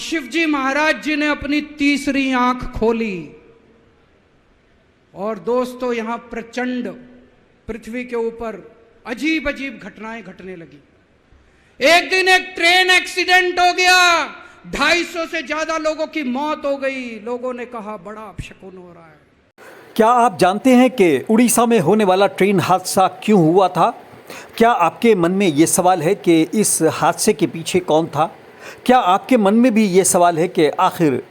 शिवजी महाराज जी ने अपनी तीसरी आंख खोली और दोस्तों यहां प्रचंड पृथ्वी के ऊपर अजीब अजीब घटनाएं घटने लगी। एक दिन एक ट्रेन एक्सीडेंट हो गया, 250 से ज्यादा लोगों की मौत हो गई। लोगों ने कहा बड़ा अपशकुन हो रहा है। क्या आप जानते हैं कि उड़ीसा में होने वाला ट्रेन हादसा क्यों हुआ था? क्या आपके मन में ये सवाल है कि इस हादसे के पीछे कौन था? क्या आपके मन में भी ये सवाल है कि आखिर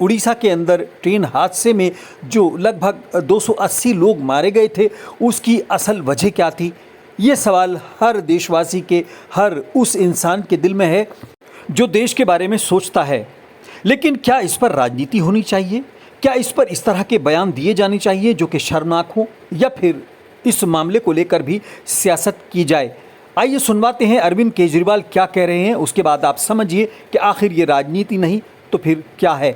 उड़ीसा के अंदर ट्रेन हादसे में जो लगभग 280 लोग मारे गए थे उसकी असल वजह क्या थी? ये सवाल हर देशवासी के, हर उस इंसान के दिल में है जो देश के बारे में सोचता है। लेकिन क्या इस पर राजनीति होनी चाहिए? क्या इस पर इस तरह के बयान दिए जाने चाहिए जो कि शर्मनाक हो, या फिर इस मामले को लेकर भी सियासत की जाए? आइए सुनवाते हैं अरविंद केजरीवाल क्या कह रहे हैं, उसके बाद आप समझिए कि आखिर ये राजनीति नहीं तो फिर क्या है।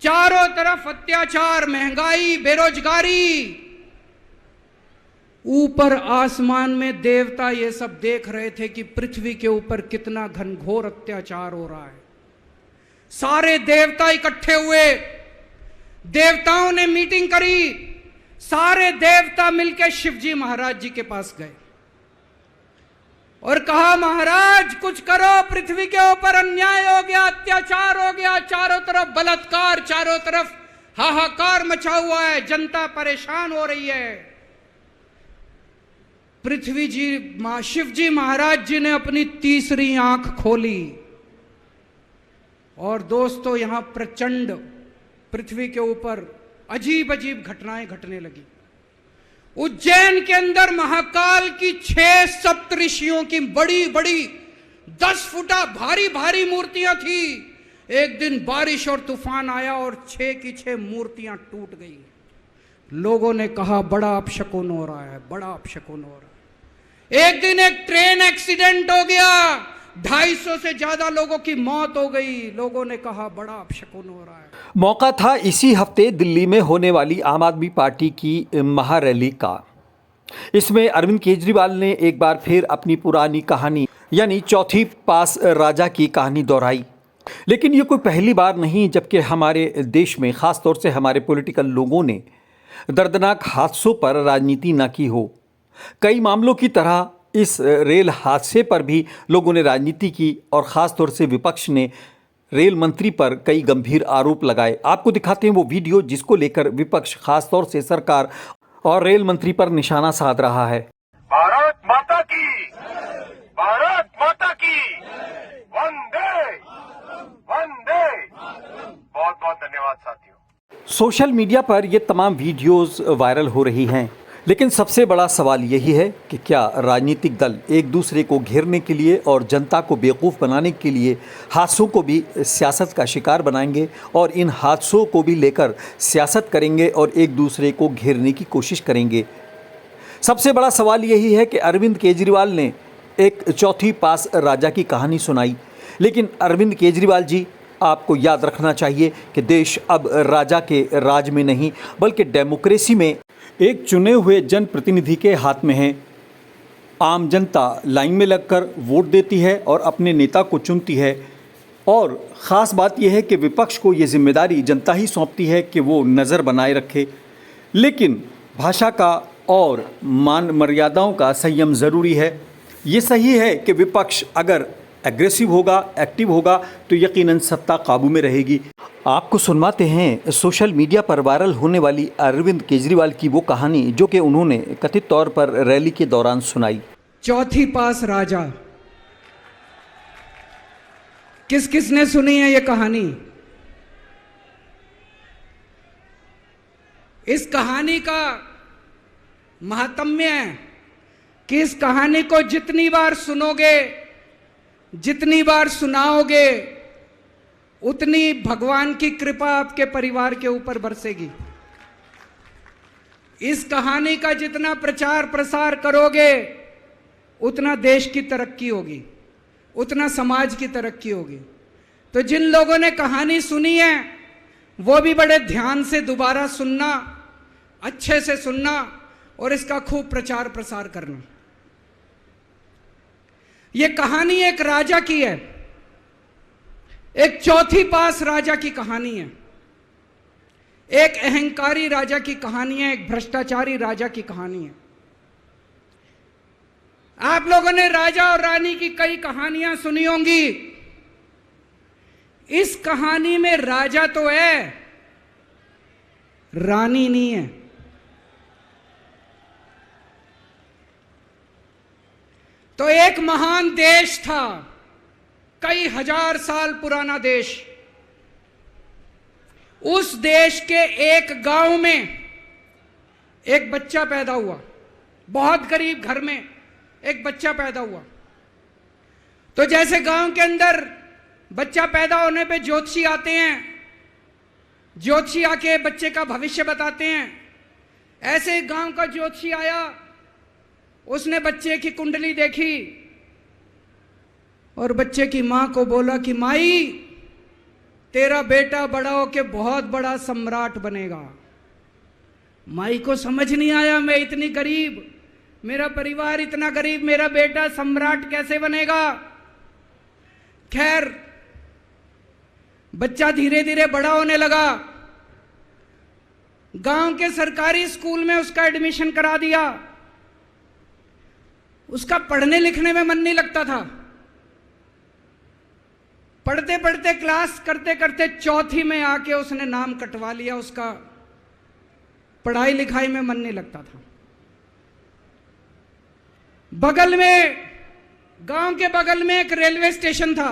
चारों तरफ अत्याचार, महंगाई, बेरोजगारी, ऊपर आसमान में देवता ये सब देख रहे थे कि पृथ्वी के ऊपर कितना घनघोर अत्याचार हो रहा है। सारे देवता इकट्ठे हुए, देवताओं ने मीटिंग करी, सारे देवता मिलकर शिवजी महाराज जी के पास गए और कहा महाराज कुछ करो, पृथ्वी के ऊपर अन्याय हो गया, अत्याचार हो गया, चारों तरफ बलात्कार, चारों तरफ हाहाकार मचा हुआ है, जनता परेशान हो रही है। पृथ्वी जी शिवजी महाराज जी ने अपनी तीसरी आंख खोली और दोस्तों यहां प्रचंड पृथ्वी के ऊपर अजीब अजीब घटनाएं घटने लगी। उज्जैन के अंदर महाकाल की 6 सप्तऋषियों की बड़ी बड़ी 10 फुटा भारी भारी मूर्तियां थी। एक दिन बारिश और तूफान आया और 6 की 6 मूर्तियां टूट गई। लोगों ने कहा बड़ा अपशकुन हो रहा है, बड़ा अपशकुन हो रहा है। एक दिन एक ट्रेन एक्सीडेंट हो गया, 250 से ज्यादा लोगों की मौत हो गई। लोगों ने कहा बड़ा अपशकुन हो रहा है। मौका था इसी हफ्ते दिल्ली में होने वाली आम आदमी पार्टी की महारैली का। इसमें अरविंद केजरीवाल ने एक बार फिर अपनी पुरानी कहानी यानी चौथी पास राजा की कहानी दोहराई। लेकिन ये कोई पहली बार नहीं जबकि हमारे देश में ख़ास तौर से हमारे पॉलिटिकल लोगों ने दर्दनाक हादसों पर राजनीति न की हो। कई मामलों की तरह इस रेल हादसे पर भी लोगों ने राजनीति की और ख़ास तौर से विपक्ष ने रेल मंत्री पर कई गंभीर आरोप लगाए। आपको दिखाते हैं वो वीडियो जिसको लेकर विपक्ष खास तौर से सरकार और रेल मंत्री पर निशाना साध रहा है। भारत माता की, भारत माता की, वंदे वंदे। बहुत बहुत धन्यवाद साथियों। सोशल मीडिया पर ये तमाम वीडियोस वायरल हो रही हैं, लेकिन सबसे बड़ा सवाल यही है कि क्या राजनीतिक दल एक दूसरे को घेरने के लिए और जनता को बेवकूफ़ बनाने के लिए हादसों को भी सियासत का शिकार बनाएंगे और इन हादसों को भी लेकर सियासत करेंगे और एक दूसरे को घेरने की कोशिश करेंगे। सबसे बड़ा सवाल यही है कि अरविंद केजरीवाल ने एक चौथी पास राजा की कहानी सुनाई, लेकिन अरविंद केजरीवाल जी आपको याद रखना चाहिए कि देश अब राजा के राज में नहीं बल्कि डेमोक्रेसी में एक चुने हुए जनप्रतिनिधि के हाथ में है। आम जनता लाइन में लगकर वोट देती है और अपने नेता को चुनती है, और ख़ास बात यह है कि विपक्ष को ये जिम्मेदारी जनता ही सौंपती है कि वो नज़र बनाए रखे। लेकिन भाषा का और मान मर्यादाओं का संयम ज़रूरी है। ये सही है कि विपक्ष अगर एग्रेसिव होगा, एक्टिव होगा तो यकीनन सत्ता काबू में रहेगी। आपको सुनवाते हैं सोशल मीडिया पर वायरल होने वाली अरविंद केजरीवाल की वो कहानी जो कि उन्होंने कथित तौर पर रैली के दौरान सुनाई। चौथी पास राजा, किस किस ने सुनी है ये कहानी? इस कहानी का महात्म्य है कि इस कहानी को जितनी बार सुनोगे, जितनी बार सुनाओगे, उतनी भगवान की कृपा आपके परिवार के ऊपर बरसेगी। इस कहानी का जितना प्रचार प्रसार करोगे उतना देश की तरक्की होगी। उतना समाज की तरक्की होगी। तो जिन लोगों ने कहानी सुनी है वो भी बड़े ध्यान से दोबारा सुनना, अच्छे से सुनना और इसका खूब प्रचार प्रसार करना। ये कहानी एक राजा की है, एक चौथी पास राजा की कहानी है, एक अहंकारी राजा की कहानी है, एक भ्रष्टाचारी राजा की कहानी है। आप लोगों ने राजा और रानी की कई कहानियां सुनी होंगी। इस कहानी में राजा तो है, रानी नहीं है। तो एक महान देश था, कई हजार साल पुराना देश। उस देश के एक गांव में एक बच्चा पैदा हुआ, बहुत गरीब घर में एक बच्चा पैदा हुआ। तो जैसे गांव के अंदर बच्चा पैदा होने पे ज्योतिषी आते हैं, ज्योतिषी आके बच्चे का भविष्य बताते हैं, ऐसे गांव का ज्योतिषी आया, उसने बच्चे की कुंडली देखी और बच्चे की मां को बोला कि माई, तेरा बेटा बड़ा होके बहुत बड़ा सम्राट बनेगा। माई को समझ नहीं आया, मैं इतनी गरीब, मेरा परिवार इतना गरीब, मेरा बेटा सम्राट कैसे बनेगा। खैर बच्चा धीरे धीरे बड़ा होने लगा। गांव के सरकारी स्कूल में उसका एडमिशन करा दिया। उसका पढ़ने लिखने में मन नहीं लगता था। पढ़ते पढ़ते क्लास करते करते चौथी में आके उसने नाम कटवा लिया। उसका पढ़ाई लिखाई में मन नहीं लगता था। बगल में, गांव के बगल में एक रेलवे स्टेशन था।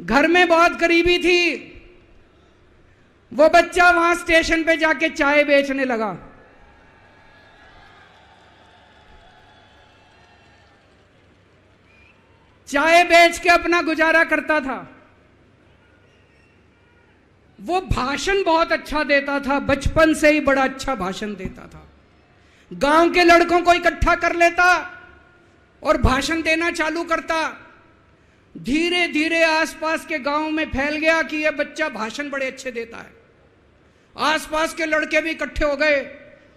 घर में बहुत गरीबी थी। वो बच्चा वहां स्टेशन पे जाके चाय बेचने लगा। चाय बेच के अपना गुजारा करता था। वो भाषण बहुत अच्छा देता था, बचपन से ही बड़ा अच्छा भाषण देता था। गांव के लड़कों को इकट्ठा कर लेता और भाषण देना चालू करता। धीरे धीरे आसपास के गांव में फैल गया कि यह बच्चा भाषण बड़े अच्छे देता है। आसपास के लड़के भी इकट्ठे हो गए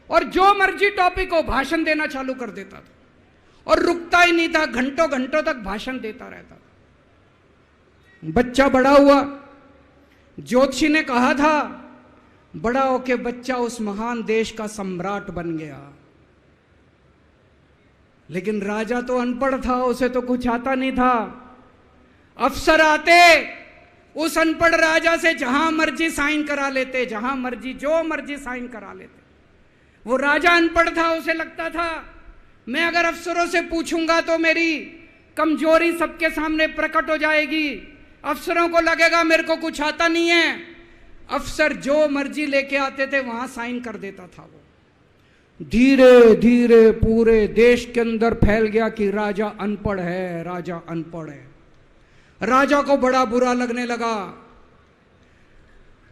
और जो मर्जी टॉपिक हो भाषण देना चालू कर देता था और रुकता ही नहीं था, घंटों घंटों तक भाषण देता रहता था। बच्चा बड़ा हुआ। ज्योतिषी ने कहा था बड़ा होके बच्चा उस महान देश का सम्राट बन गया। लेकिन राजा तो अनपढ़ था, उसे तो कुछ आता नहीं था। अफसर आते, उस अनपढ़ राजा से जहां मर्जी साइन करा लेते, जहां मर्जी जो मर्जी साइन करा लेते। वो राजा अनपढ़ था, उसे लगता था मैं अगर अफसरों से पूछूंगा तो मेरी कमजोरी सबके सामने प्रकट हो जाएगी। अफसरों को लगेगा मेरे को कुछ आता नहीं है। अफसर जो मर्जी लेके आते थे वहां साइन कर देता था। वो धीरे धीरे पूरे देश के अंदर फैल गया कि राजा अनपढ़ है, राजा अनपढ़ है। राजा को बड़ा बुरा लगने लगा।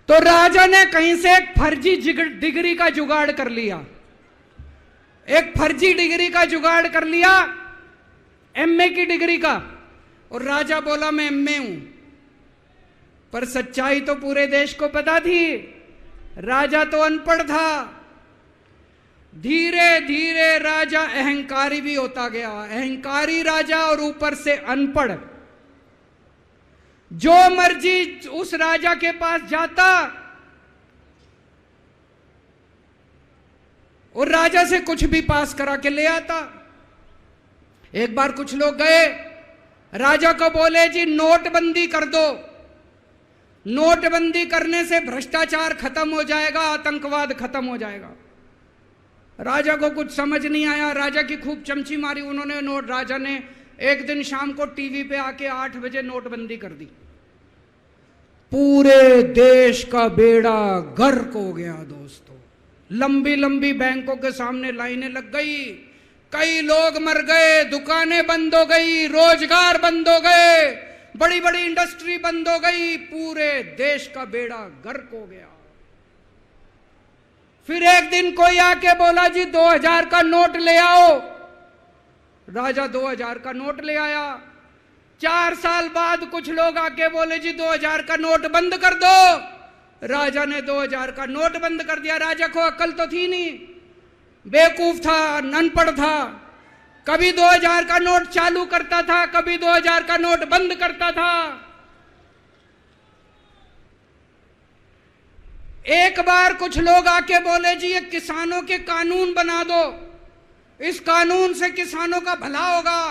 तो राजा ने कहीं से एक फर्जी डिग्री का जुगाड़ कर लिया। एक फर्जी डिग्री का जुगाड़ कर लिया, एमए की डिग्री का। और राजा बोला मैं एमए हूं। पर सच्चाई तो पूरे देश को पता थी, राजा तो अनपढ़ था। धीरे धीरे राजा अहंकारी भी होता गया। अहंकारी राजा और ऊपर से अनपढ़। जो मर्जी उस राजा के पास जाता और राजा से कुछ भी पास करा के ले आता। एक बार कुछ लोग गए, राजा को बोले जी नोटबंदी कर दो। नोटबंदी करने से भ्रष्टाचार खत्म हो जाएगा, आतंकवाद खत्म हो जाएगा। राजा को कुछ समझ नहीं आया। राजा की खूब चमची मारी उन्होंने। राजा ने एक दिन शाम को टीवी पे आके 8 बजे नोटबंदी कर दी। पूरे देश का बेड़ा गर्क हो गया दोस्तों। लंबी लंबी बैंकों के सामने लाइनें लग गई। कई लोग मर गए, दुकानें बंद हो गई, रोजगार बंद हो गए, बड़ी बड़ी इंडस्ट्री बंद हो गई। पूरे देश का बेड़ा गर्क हो गया। फिर एक दिन कोई आके बोला जी 2000 का नोट ले आओ। राजा 2000 का नोट ले आया। 4 साल बाद कुछ लोग आके बोले जी 2000 का नोट बंद कर दो। राजा ने 2000 का नोट बंद कर दिया। राजा को अक्ल तो थी नहीं, बेवकूफ था, अनपढ़ था। कभी 2000 का नोट चालू करता था, कभी 2000 का नोट बंद करता था। एक बार कुछ लोग आके बोले जी ये किसानों के कानून बना दो, इस कानून से किसानों का भला होगा।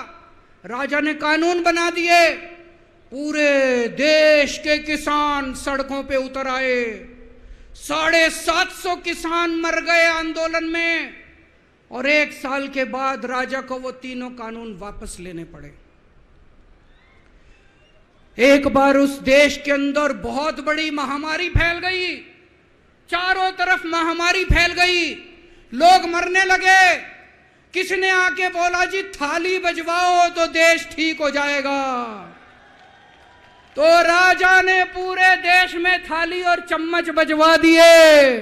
राजा ने कानून बना दिए। पूरे देश के किसान सड़कों पे उतर आए। 750 किसान मर गए आंदोलन में। और 1 साल के बाद राजा को वो तीनों कानून वापस लेने पड़े। एक बार उस देश के अंदर बहुत बड़ी महामारी फैल गई। चारों तरफ महामारी फैल गई, लोग मरने लगे। किसी ने आके बोला जी थाली बजवाओ तो देश ठीक हो जाएगा। तो राजा ने पूरे देश में थाली और चम्मच बजवा दिए।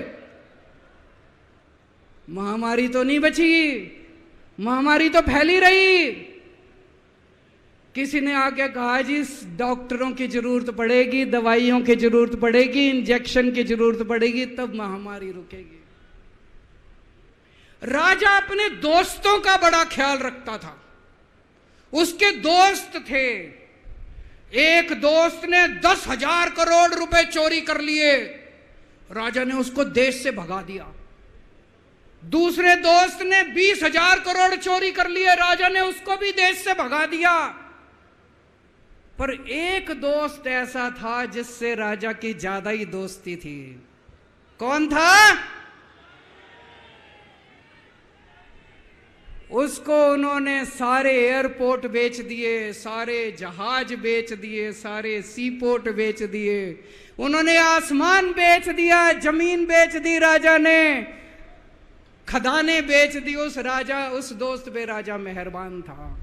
महामारी तो नहीं बची, महामारी तो फैली रही। किसी ने आके कहा जी डॉक्टरों की जरूरत पड़ेगी, दवाइयों की जरूरत पड़ेगी, इंजेक्शन की जरूरत पड़ेगी, तब महामारी रुकेगी। राजा अपने दोस्तों का बड़ा ख्याल रखता था। उसके दोस्त थे। एक दोस्त ने 10,000 करोड़ रुपए चोरी कर लिए। राजा ने उसको देश से भगा दिया। दूसरे दोस्त ने 20,000 करोड़ चोरी कर लिए। राजा ने उसको भी देश से भगा दिया। पर एक दोस्त ऐसा था जिससे राजा की ज्यादा ही दोस्ती थी। कौन था? उसको उन्होंने सारे एयरपोर्ट बेच दिए, सारे जहाज बेच दिए, सारे सीपोर्ट बेच दिए। उन्होंने आसमान बेच दिया, जमीन बेच दी राजा ने, खदानें बेच दी। उस दोस्त पे राजा मेहरबान था।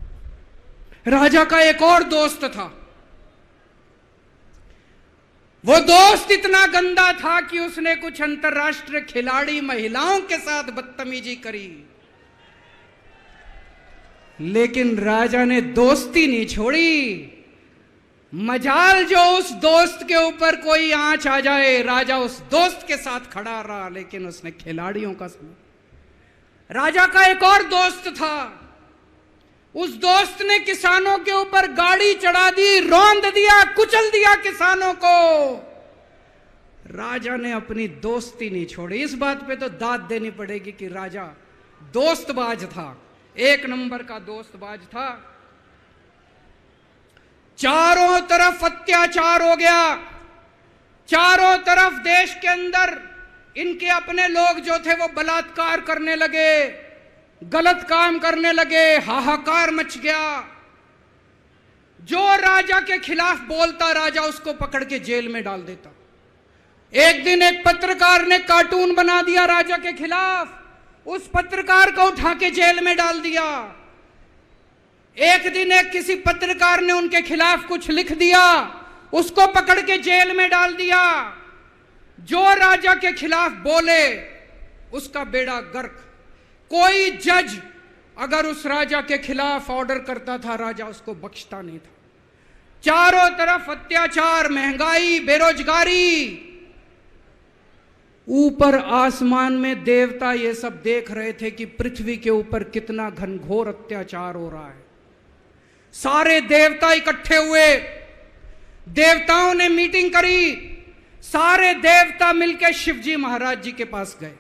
राजा का एक और दोस्त था। वो दोस्त इतना गंदा था कि उसने कुछ अंतर्राष्ट्रीय खिलाड़ी महिलाओं के साथ बदतमीजी करी। लेकिन राजा ने दोस्ती नहीं छोड़ी। मजाल जो उस दोस्त के ऊपर कोई आंच आ जाए, राजा उस दोस्त के साथ खड़ा रहा, लेकिन उसने खिलाड़ियों का समझ। राजा का एक और दोस्त था। उस दोस्त ने किसानों के ऊपर गाड़ी चढ़ा दी, रौंद दिया, कुचल दिया किसानों को। राजा ने अपनी दोस्ती नहीं छोड़ी। इस बात पे तो दाद देनी पड़ेगी कि राजा दोस्तबाज था, 1 नंबर का दोस्तबाज था। चारों तरफ अत्याचार हो गया। चारों तरफ देश के अंदर इनके अपने लोग जो थे वो बलात्कार करने लगे, गलत काम करने लगे, हाहाकार मच गया। जो राजा के खिलाफ बोलता, राजा उसको पकड़ के जेल में डाल देता। एक दिन एक पत्रकार ने कार्टून बना दिया राजा के खिलाफ, उस पत्रकार को उठा के जेल में डाल दिया। एक दिन एक किसी पत्रकार ने उनके खिलाफ कुछ लिख दिया, उसको पकड़ के जेल में डाल दिया। जो राजा के खिलाफ बोले उसका बेड़ा गर्क। कोई जज अगर उस राजा के खिलाफ ऑर्डर करता था, राजा उसको बख्शता नहीं था। चारों तरफ अत्याचार, महंगाई, बेरोजगारी। ऊपर आसमान में देवता ये सब देख रहे थे कि पृथ्वी के ऊपर कितना घनघोर अत्याचार हो रहा है। सारे देवता इकट्ठे हुए, देवताओं ने मीटिंग करी। सारे देवता मिलकर शिवजी महाराज जी के पास गए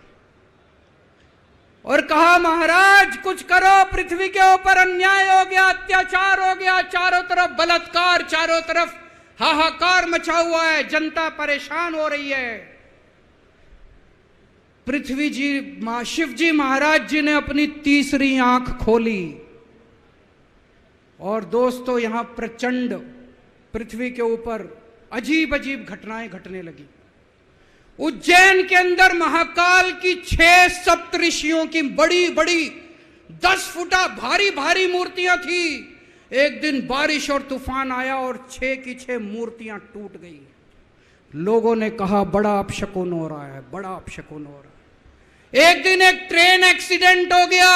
और कहा, महाराज कुछ करो, पृथ्वी के ऊपर अन्याय हो गया, अत्याचार हो गया, चारों तरफ बलात्कार, चारों तरफ हाहाकार मचा हुआ है, जनता परेशान हो रही है। पृथ्वी जी, शिवजी महाराज जी ने अपनी तीसरी आंख खोली और दोस्तों यहां प्रचंड पृथ्वी के ऊपर अजीब अजीब घटनाएं घटने लगी। उज्जैन के अंदर महाकाल की 6 सप्तऋषियों की बड़ी बड़ी 10 फुटा भारी भारी मूर्तियां थी। एक दिन बारिश और तूफान आया और 6 की 6 मूर्तियां टूट गई। लोगों ने कहा बड़ा अपशकुन हो रहा है, बड़ा अपशकुन हो रहा है। एक दिन एक ट्रेन एक्सीडेंट हो गया,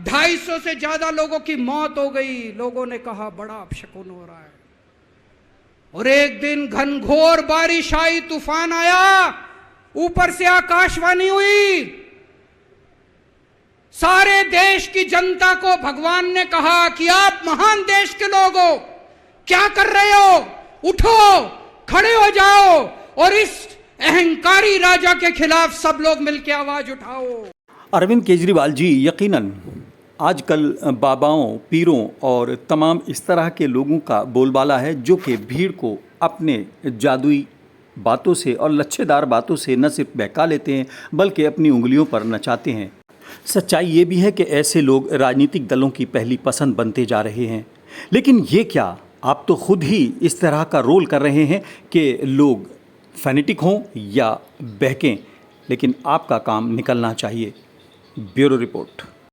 250 से ज्यादा लोगों की मौत हो गई। लोगों ने कहा बड़ा अपशकुन हो रहा है। और एक दिन घनघोर बारिश आई, तूफान आया, ऊपर से आकाशवाणी हुई, सारे देश की जनता को भगवान ने कहा कि आप महान देश के लोग हो, क्या कर रहे हो, उठो, खड़े हो जाओ और इस अहंकारी राजा के खिलाफ सब लोग मिलकर आवाज उठाओ। अरविंद केजरीवाल जी, यकीनन आजकल बाबाओं, पीरों और तमाम इस तरह के लोगों का बोलबाला है जो कि भीड़ को अपने जादुई बातों से और लच्छेदार बातों से न सिर्फ बहका लेते हैं बल्कि अपनी उंगलियों पर नचाते हैं। सच्चाई ये भी है कि ऐसे लोग राजनीतिक दलों की पहली पसंद बनते जा रहे हैं। लेकिन ये क्या, आप तो खुद ही इस तरह का रोल कर रहे हैं कि लोग फैनेटिक हों या बहकें, लेकिन आपका काम निकलना चाहिए। Bureau report.